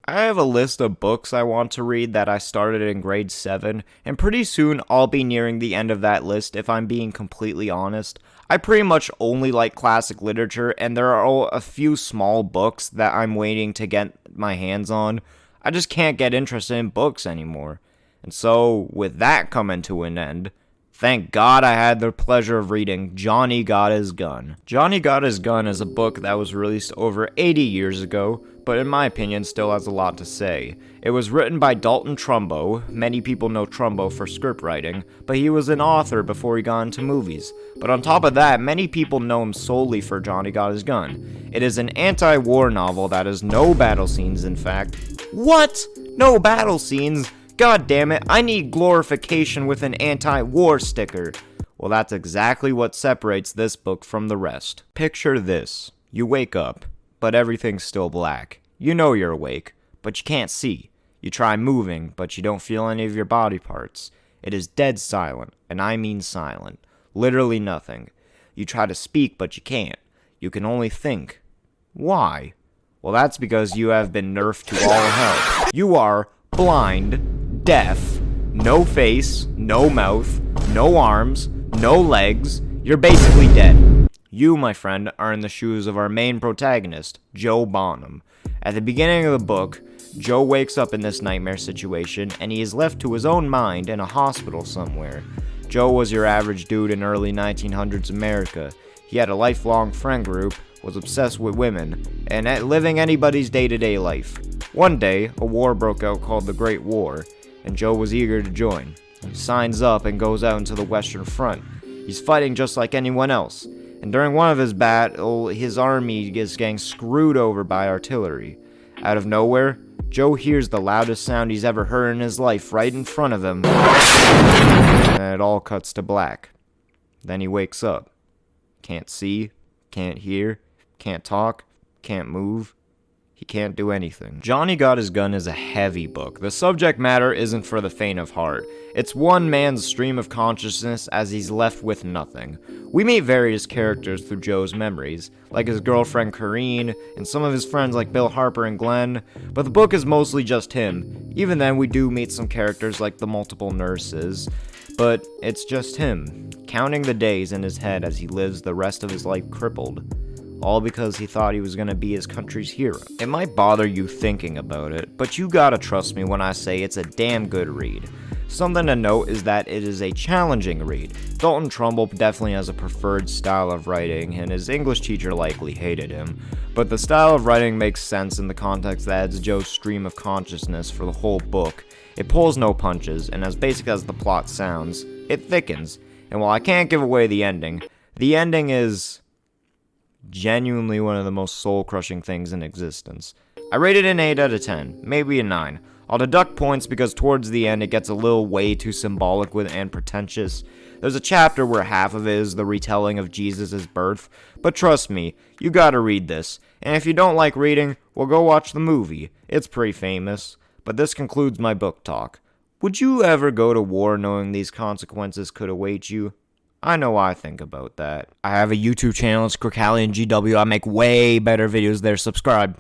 I have a list of books I want to read that I started in grade 7, and pretty soon I'll be nearing the end of that list if I'm being completely honest. I pretty much only like classic literature, and there are a few small books that I'm waiting to get my hands on. I just can't get interested in books anymore. And so, with that coming to an end, thank God I had the pleasure of reading Johnny Got His Gun. Johnny Got His Gun is a book that was released over 80 years ago, but in my opinion still has a lot to say. It was written by Dalton Trumbo. Many people know Trumbo for script writing, but he was an author before he got into movies. But on top of that, many people know him solely for Johnny Got His Gun. It is an anti-war novel that has no battle scenes, in fact. What? No battle scenes? God damn it, I need glorification with an anti-war sticker. Well, that's exactly what separates this book from the rest. Picture this. You wake up, but everything's still black. You know you're awake, but you can't see. You try moving, but you don't feel any of your body parts. It is dead silent, and I mean silent. Literally nothing. You try to speak, but you can't. You can only think. Why? Well, that's because you have been nerfed to all hell. You are blind, deaf, no face, no mouth, no arms, no legs. You're basically dead. You, my friend, are in the shoes of our main protagonist, Joe Bonham. At the beginning of the book, Joe wakes up in this nightmare situation, and he is left to his own mind in a hospital somewhere. Joe was your average dude in early 1900s America. He had a lifelong friend group, was obsessed with women, and at living anybody's day-to-day life. One day, a war broke out called the Great War, and Joe was eager to join. He signs up and goes out into the Western Front. He's fighting just like anyone else, and during one of his battles, his army is getting screwed over by artillery. Out of nowhere, Joe hears the loudest sound he's ever heard in his life right in front of him, and it all cuts to black. Then he wakes up. Can't see, can't hear, can't talk, can't move. He can't do anything. Johnny Got His Gun is a heavy book. The subject matter isn't for the faint of heart. It's one man's stream of consciousness as he's left with nothing. We meet various characters through Joe's memories, like his girlfriend Corrine, and some of his friends like Bill Harper and Glenn, but the book is mostly just him. Even then, we do meet some characters like the multiple nurses, but it's just him, counting the days in his head as he lives the rest of his life crippled. All because he thought he was gonna be his country's hero. It might bother you thinking about it, but you gotta trust me when I say it's a damn good read. Something to note is that it is a challenging read. Dalton Trumbo definitely has a preferred style of writing, and his English teacher likely hated him, but the style of writing makes sense in the context that adds Joe's stream of consciousness for the whole book. It pulls no punches, and as basic as the plot sounds, it thickens. And while I can't give away the ending is genuinely one of the most soul-crushing things in existence. I rate it an 8 out of 10, maybe a 9. I'll deduct points because towards the end it gets a little way too symbolic and pretentious. There's a chapter where half of it is the retelling of Jesus' birth, but trust me, you gotta read this. And if you don't like reading, well, go watch the movie. It's pretty famous. But this concludes my book talk. Would you ever go to war knowing these consequences could await you? I know I think about that. I have a YouTube channel, it's Cricallion GW. I make way better videos there. Subscribe.